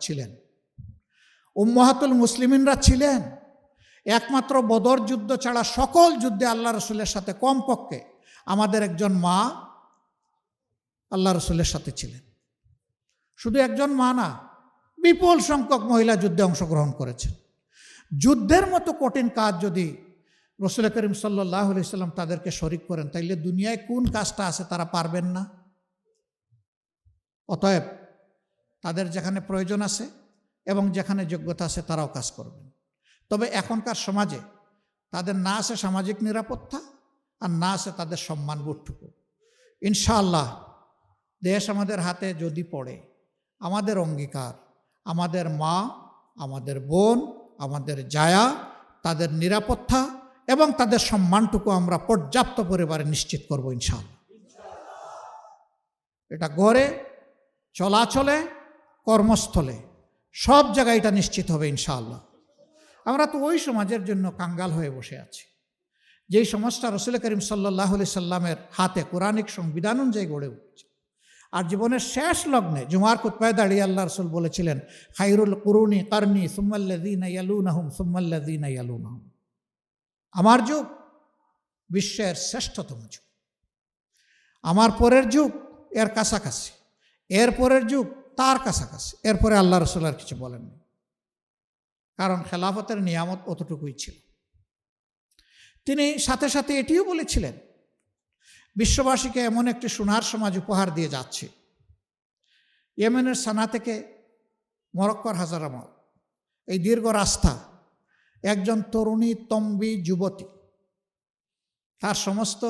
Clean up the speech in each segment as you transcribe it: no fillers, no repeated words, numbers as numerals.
ছিলেন, উম্মাহাতুল মুসলিমিনরা ছিলেন। একমাত্র বদর যুদ্ধ ছাড়া সকল যুদ্ধে আল্লাহ রসুলের সাথে কমপক্ষে আমাদের একজন মা আল্লাহ রসুলের সাথে ছিলেন। শুধু একজন মা না, বিপুল সংখ্যক মহিলা যুদ্ধে অংশগ্রহণ করেছেন। যুদ্ধের মতো কঠিন কাজ যদি রসুল করিম সাল্লাল্লাহু আলাইহি সাল্লাম তাদেরকে শরিক করেন, তাইলে দুনিয়ায় কোন কাজটা আছে তারা পারবেন না? অতএব তাদের যেখানে প্রয়োজন আছে এবং যেখানে যোগ্যতা আছে তারাও কাজ করবেন। তবে এখনকার সমাজে তাদের না আছে সামাজিক নিরাপত্তা, আর না আছে তাদের সম্মানবোধটুকু। ইনশাআল্লাহ দেশ আমাদের হাতে যদি পড়ে, আমাদের অঙ্গীকার আমাদের মা, আমাদের বোন, আমাদের জায়া, তাদের নিরাপত্তা এবং তাদের সম্মানটুকু আমরা পর্যাপ্ত পরিমাণে নিশ্চিত করব ইনশাআল্লাহ। এটা ঘরে, চলাচলে, কর্মস্থলে, সব জায়গায় এটা নিশ্চিত হবে ইনশাআল্লাহ। আমরা তো ওই সমাজের জন্য কাঙ্গাল হয়ে বসে আছি যেই সমাজটা রসুল করিম সাল্লাল্লাহু আলাইহি সাল্লামের হাতে কোরআনিক সংবিধান অনুযায়ী গড়ে উঠছে। আর জীবনের শেষ লগ্নে জুমার খুতবায় দাঁড়িয়ে আল্লাহ রসুল বলেছিলেন, খায়রুল কুরুনি কারনি সুম্মাল্লাযীনা ইয়ালুনাহুম সুম্মাল্লাযীনা ইয়ালুনাহুম। আমার যুগ বিশ্বের শ্রেষ্ঠতম যুগ, আমার পরের যুগ এর কাছাকাছি, এর পরের যুগ তার কাছাকাছি, এরপরে আল্লাহ রসুল আর কিছু বলেননি, কারণ খেলাফতের নিয়ামত অতটুকুই ছিল। তিনি সাথে সাথে এটিও বলেছিলেন, বিশ্ববাসীকে এমন একটি সোনার সমাজ উপহার দিয়ে যাচ্ছে। ইয়েমেনের সানা থেকে মরক্কোর হাজারামাল, এই দীর্ঘ রাস্তা, একজন তরুণী তম্বী যুবতী তার সমস্ত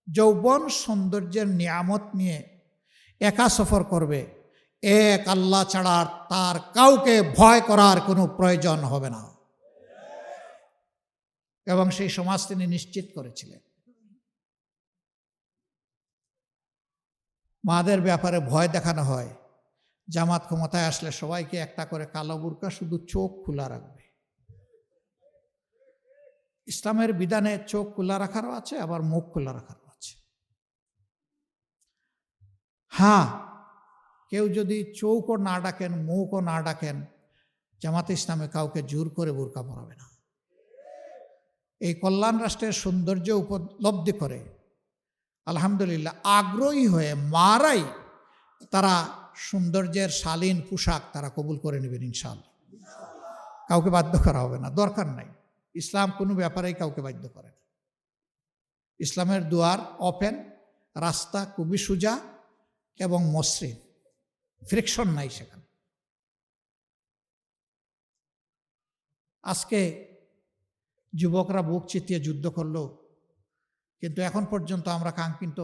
যৌবন সৌন্দর্যের নিয়ামত নিয়ে একা সফর করবে। এক আল্লাহ ছাড়া তার কাউকে ভয় করার কোনো প্রয়োজন হবে না, এবং সেই সমাজ তিনি নিশ্চিত করেছিলেন। মাদের ব্যাপারে ভয় দেখানো হয়, জামাত ক্ষমতায় আসলে সবাইকে একটা করে কালো বুরকা, শুধু চোখ খোলা রাখবে। ইসলামের বিধানে চোখ খোলা রাখারও আছে, আবার মুখ খোলা রাখারও আছে। হ্যাঁ, কেউ যদি চোখও না ডাকেন, মুখও না ডাকেন, জামাতে ইসলামে কাউকে জোর করে বুরকা পরাবে না। এই কল্যাণ রাষ্ট্রের সৌন্দর্য উপলব্ধি করে আলহামদুলিল্লাহ আগ্রহী হয়ে মারাই তারা সৌন্দর্যের শালীন পোশাক তারা কবুল করে নেবেন ইনশাআল্লাহ। কাউকে বাধ্য করা হবে না, দরকার নাই। ইসলাম কোনো ব্যাপারেই কাউকে বাধ্য করে না। ইসলামের দুয়ার ওপেন, রাস্তা খুবই সোজা এবং মসৃণ, ফ্রিকশন নাই সেখানে। আজকে যুবকরা বুক চিতিয়ে যুদ্ধ করলো, কিন্তু এখন পর্যন্ত আমরা কাঙ্ক্ষিত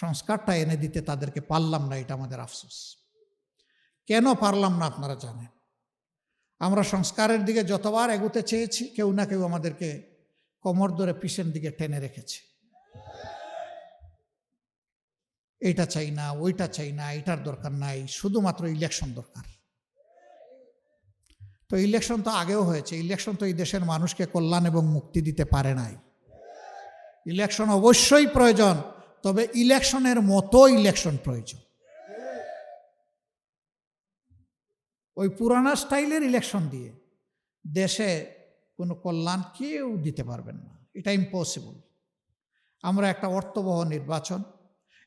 সংস্কারটা এনে দিতে তাদেরকে পারলাম না। এটা আমাদের আফসোস। কেন পারলাম না আপনারা জানেন। আমরা সংস্কারের দিকে যতবার এগোতে চেয়েছি, কেউ না কেউ আমাদেরকে কোমর ধরে পিছন দিকে টেনে রেখেছে। এইটা চাই না, ওইটা চাই না, এটার দরকার নাই, শুধুমাত্র ইলেকশন দরকার। তো ইলেকশন তো আগেও হয়েছে। ইলেকশন তো এই দেশের মানুষকে কল্যাণ এবং মুক্তি দিতে পারে নাই। ইলেকশন অবশ্যই প্রয়োজন, তবে ইলেকশনের মতো ইলেকশন প্রয়োজন। ওই পুরানা স্টাইলের ইলেকশন দিয়ে দেশে কোনো কল্যাণ কেউ দিতে পারবেন না, এটা ইম্পসিবল। আমরা একটা অর্থবহ নির্বাচন,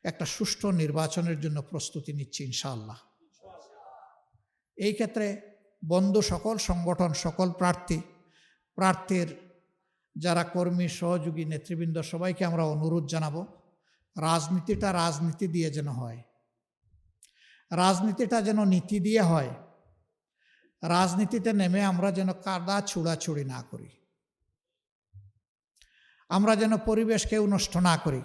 একটা সুষ্ঠু নির্বাচনের জন্য প্রস্তুতি নিচ্ছি ইনশাআল্লাহ। এই ক্ষেত্রে বন্ধু সকল সংগঠন, সকল প্রার্থীর যারা কর্মী, সহযোগী, নেতৃবৃন্দ, সবাইকে আমরা অনুরোধ জানাবো, রাজনীতিটা রাজনীতি দিয়ে যেন হয়, রাজনীতিটা যেন নীতি দিয়ে হয়। রাজনীতিতে নেমে আমরা যেন কাদা ছুড়াছুড়ি না করি, আমরা যেন পরিবেশ কেউ নষ্ট না করি,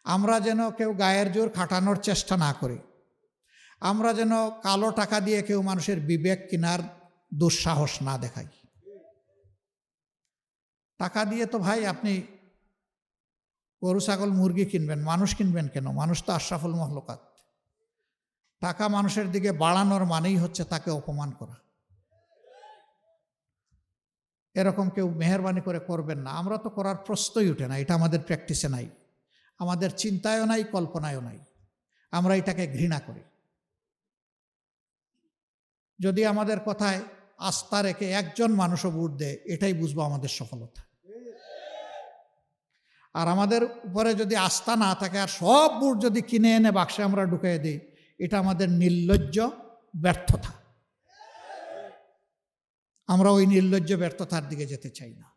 আমরা যেন কেউ গায়ের জোর খাটানোর চেষ্টা না করি, আমরা যেন কালো টাকা দিয়ে কেউ মানুষের বিবেক কেনার দুঃসাহস না দেখাই। টাকা দিয়ে তো ভাই আপনি গরু, ছাগল, মুরগি কিনবেন, মানুষ কিনবেন কেন? মানুষ তো আশরাফুল মখলুকাত। টাকা মানুষের দিকে বাড়ানোর মানেই হচ্ছে তাকে অপমান করা। এরকম কেউ মেহরবানি করে করবেন না। আমরা তো করার প্রশ্নই উঠে না, এটা আমাদের প্র্যাকটিসে নাই, আমাদের চিন্তায়ও নাই, কল্পনায়ও নাই। আমরা এটাকে ঘৃণা করি। যদি আমাদের কথায় আস্থা রেখে একজন মানুষও ভোট দেয়, এটাই বুঝবো আমাদের সফলতা। আর আমাদের উপরে যদি আস্থা না থাকে আর সব ভোট যদি কিনে এনে বাক্সে আমরা ঢুকিয়ে দিই, এটা আমাদের নির্লজ্জ ব্যর্থতা। আমরা ওই নির্লজ্জ ব্যর্থতার দিকে যেতে চাই না।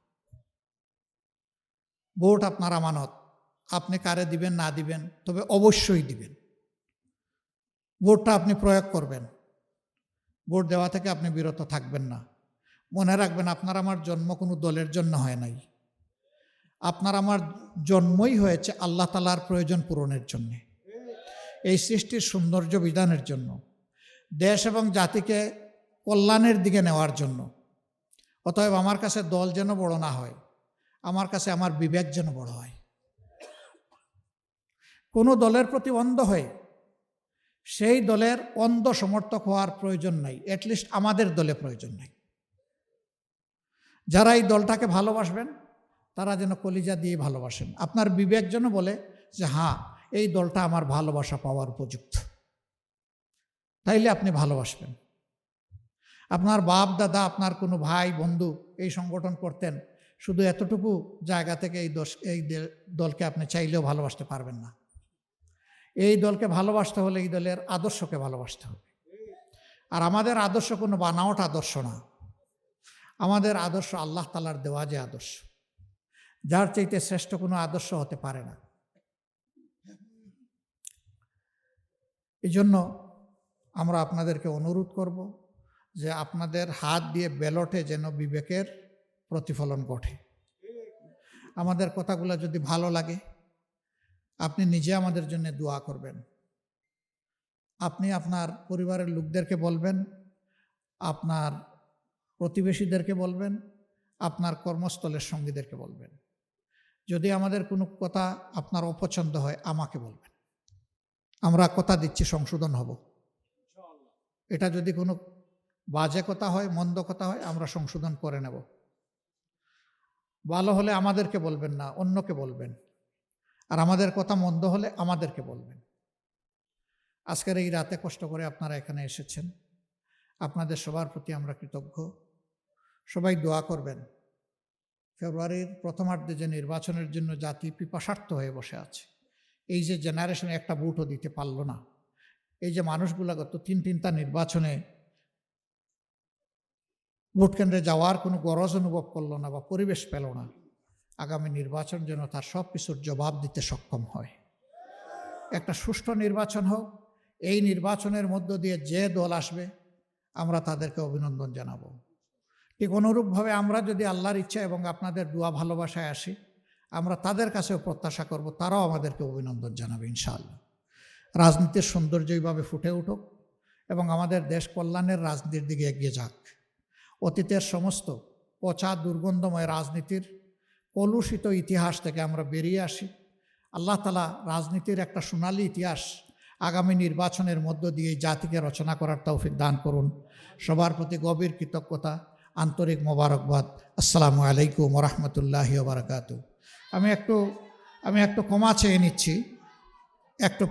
ভোট আপনার আমানত, আপনি কারে দিবেন না দিবেন, তবে অবশ্যই দিবেন। ভোটটা আপনি প্রয়োগ করবেন, ভোট দেওয়া থেকে আপনি বিরত থাকবেন না। মনে রাখবেন, আপনার আমার জন্ম কোনো দলের জন্য হয় নাই। আপনার আমার জন্মই হয়েছে আল্লাহ তাআলার প্রয়োজন পূরণের জন্যে, এই সৃষ্টির সৌন্দর্য বিধানের জন্য, দেশ এবং জাতিকে কল্যাণের দিকে নেওয়ার জন্য। অতএব আমার কাছে দল যেন বড় না হয়, আমার কাছে আমার বিবেক যেন বড় হয়। কোনো দলের প্রতি অন্ধ হয়ে সেই দলের অন্ধ সমর্থক হওয়ার প্রয়োজন নাই, অ্যাটলিস্ট আমাদের দলে প্রয়োজন নাই। যারা এই দলটাকে ভালোবাসবেন তারা যেন কলিজা দিয়ে ভালোবাসেন। আপনার বিবেক যেন বলে যে হ্যাঁ, এই দলটা আমার ভালোবাসা পাওয়ার উপযুক্ত, তাইলে আপনি ভালোবাসবেন। আপনার বাপ দাদা, আপনার কোনো ভাই বন্ধু এই সংগঠন করতেন, শুধু এতটুকু জায়গা থেকে এই দলকে আপনি চাইলেও ভালোবাসতে পারবেন না। এই দলকে ভালোবাসতে হলে এই দলের আদর্শকে ভালোবাসতে হবে। আর আমাদের আদর্শ কোনো বানাওয়াট আদর্শ না, আমাদের আদর্শ আল্লাহ তাআলার দেওয়া যে আদর্শ, যার চাইতে শ্রেষ্ঠ কোনো আদর্শ হতে পারে না। এই জন্য আমরা আপনাদেরকে অনুরোধ করব যে আপনাদের হাত দিয়ে ব্যালটে যেন বিবেকের প্রতিফলন ঘটে। আমাদের কথাগুলো যদি ভালো লাগে, আপনি নিজে আমাদের জন্য দোয়া করবেন। আপনি আপনার পরিবারের লোকদেরকে বলবেন, আপনার প্রতিবেশীদেরকে বলবেন, আপনার কর্মস্থলের সঙ্গীদেরকে বলবেন। যদি আমাদের কোনো কথা আপনার অপছন্দ হয়, আমাকে বলবেন। আমরা কথা দিচ্ছি সংশোধন হব। এটা যদি কোনো বাজে কথা হয়, মন্দ কথা হয়, আমরা সংশোধন করে নেব। ভালো হলে আমাদেরকে বলবেন না, অন্যকে বলবেন। আর আমাদের কথা মন্দ হলে আমাদেরকে বলবেন। আজকের এই রাতে কষ্ট করে আপনারা এখানে এসেছেন, আপনাদের সবার প্রতি আমরা কৃতজ্ঞ। সবাই দোয়া করবেন। ফেব্রুয়ারির প্রথমার্ধে যে নির্বাচনের জন্য জাতি পিপাসার্থ হয়ে বসে আছে, এই যে জেনারেশনে একটা ভোটও দিতে পারল না, এই যে মানুষগুলো গত তিনটা নির্বাচনে ভোট কেন্দ্রে যাওয়ার কোনো গরজ অনুভব করলো না বা পরিবেশ পেল না, আগামী নির্বাচন যেন তার সব কিছুর জবাব দিতে সক্ষম হয়। একটা সুষ্ঠু নির্বাচন হোক। এই নির্বাচনের মধ্য দিয়ে যে দল আসবে আমরা তাদেরকে অভিনন্দন জানাবো। ঠিক অনুরূপভাবে আমরা যদি আল্লাহর ইচ্ছা এবং আপনাদের দোয়া ভালোবাসায় আসি, আমরা তাদের কাছেও প্রত্যাশা করব তারাও আমাদেরকে অভিনন্দন জানাবে ইনশাআল্লাহ। রাজনীতির সৌন্দর্য এইভাবে ফুটে উঠুক এবং আমাদের দেশ কল্যাণের রাজনীতির দিকে এগিয়ে যাক। অতীতের সমস্ত পচা দুর্গন্ধময় রাজনীতির কলুষিত ইতিহাস থেকে আমরা বেরিয়ে আসি। আল্লাহ তাআলা রাজনীতির একটা সোনালী ইতিহাস আগামী নির্বাচনের মধ্য দিয়ে জাতিকে রচনা করার তৌফিক দান করুন। সবার প্রতি গভীর কৃতজ্ঞতা, আন্তরিক মোবারকবাদ। আসসালামু আলাইকুম ওয়া রাহমাতুল্লাহি ওয়া বারাকাতুহু। আমি একটু ক্ষমা চেয়ে নিচ্ছি,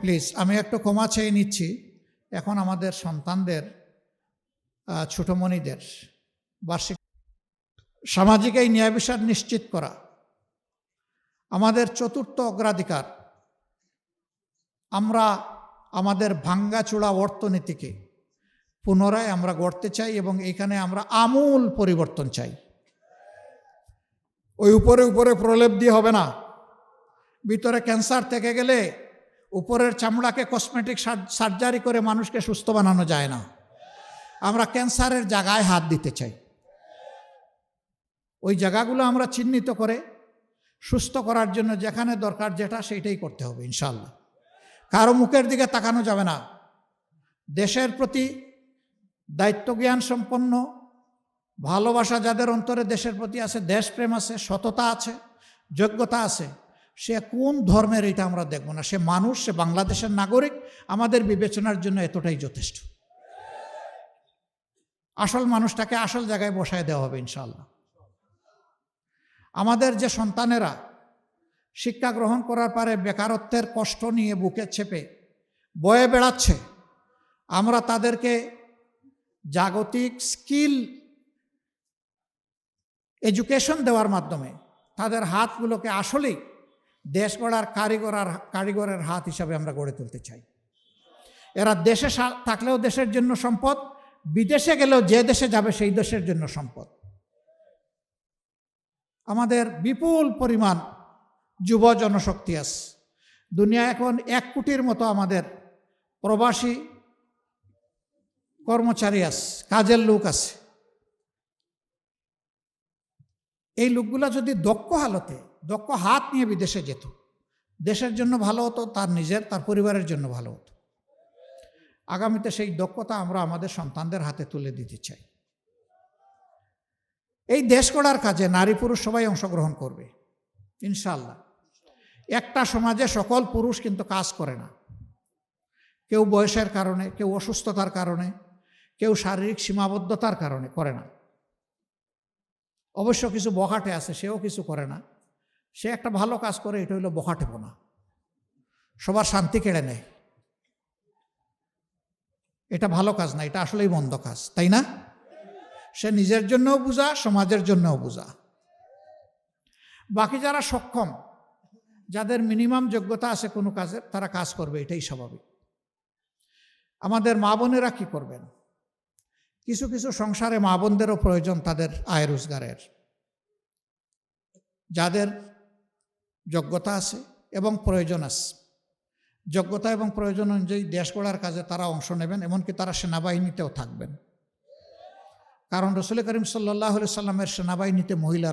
প্লিজ আমি একটু ক্ষমা চেয়ে নিচ্ছি। এখন আমাদের সন্তানদের, ছোটমণিদের বার্ষিক সামাজিক এই ন্যায় বিচার নিশ্চিত করা আমাদের চতুর্থ অগ্রাধিকার। আমরা আমাদের ভাঙ্গাচোড়া অর্থনীতিকে পুনরায় আমরা গড়তে চাই এবং এখানে আমরা আমূল পরিবর্তন চাই। ওই উপরে উপরে প্রলেপ দিয়ে হবে না। ভিতরে ক্যান্সার থেকে গেলে উপরের চামড়াকে কসমেটিক সার্জারি করে মানুষকে সুস্থ বানানো যায় না। আমরা ক্যান্সারের জায়গায় হাত দিতে চাই। ওই জায়গাগুলো আমরা চিহ্নিত করে সুস্থ করার জন্য যেখানে দরকার যেটা সেইটাই করতে হবে ইনশাআল্লাহ। কারো মুখের দিকে তাকানো যাবে না। দেশের প্রতি দায়িত্বজ্ঞান সম্পন্ন, ভালোবাসা যাদের অন্তরে দেশের প্রতি আছে, দেশপ্রেম আছে, সততা আছে, যোগ্যতা আছে, সে কোন ধর্মের এটা আমরা দেখব না। সে মানুষ, সে বাংলাদেশের নাগরিক, আমাদের বিবেচনার জন্য এতটাই যথেষ্ট। আসল মানুষটাকে আসল জায়গায় বসায় দেওয়া হবে ইনশাআল্লাহ। আমাদের যে সন্তানেরা শিক্ষা গ্রহণ করার পরে বেকারত্বের কষ্ট নিয়ে বুকে চেপে বয়ে বেড়াচ্ছে, আমরা তাদেরকে জাগতিক স্কিল এডুকেশন দেওয়ার মাধ্যমে তাদের হাতগুলোকে আসলেই দেশ গড়ার কারিগরের হাত হিসাবে আমরা গড়ে তুলতে চাই। এরা দেশে থাকলেও দেশের জন্য সম্পদ, বিদেশে গেলেও যে দেশে যাবে সেই দেশের জন্য সম্পদ। আমাদের বিপুল পরিমাণ যুব জনশক্তি আছে। দুনিয়া এখন 1 কোটির মতো আমাদের প্রবাসী কর্মচারী আছে, কাজের লোক আছে। এই লোকগুলা যদি দক্ষ হাত নিয়ে বিদেশে যেত, দেশের জন্য ভালো হতো, তার নিজের, তার পরিবারের জন্য ভালো হতো। আগামীতে সেই দক্ষতা আমরা আমাদের সন্তানদের হাতে তুলে দিতে চাই। এই দেশ গড়ার কাজে নারী পুরুষ সবাই অংশগ্রহণ করবে ইনশাআল্লাহ। একটা সমাজে সকল পুরুষ কিন্তু কাজ করে না। কেউ বয়সের কারণে, কেউ অসুস্থতার কারণে, কেউ শারীরিক সীমাবদ্ধতার কারণে করে না। অবশ্য কিছু বখাটে আছে, সেও কিছু করে না। সে একটা ভালো কাজ করে, এটা হইল বখাটেপনা, সবার শান্তি কেড়ে নেয়। এটা ভালো কাজ না, এটা আসলেই মন্দ কাজ, তাই না? সে নিজের জন্যও বোঝা, সমাজের জন্যও বোঝা। বাকি যারা সক্ষম, যাদের মিনিমাম যোগ্যতা আছে কোনো কাজের, তারা কাজ করবে, এটাই স্বাভাবিক। আমাদের মা বোনেরা কি করবেন? কিছু কিছু সংসারে মা বোনদেরও প্রয়োজন তাদের আয় রোজগারের। যাদের যোগ্যতা আছে এবং প্রয়োজন আছে, যোগ্যতা এবং প্রয়োজন অনুযায়ী দেশ গড়ার কাজে তারা অংশ নেবেন, এমনকি তারা সেনাবাহিনীতেও থাকবেন। কারণ রাসূল করিম সাল্লাল্লাহু আলাইহি ওয়াসাল্লামের সেনাবাহিনীতে মহিলারা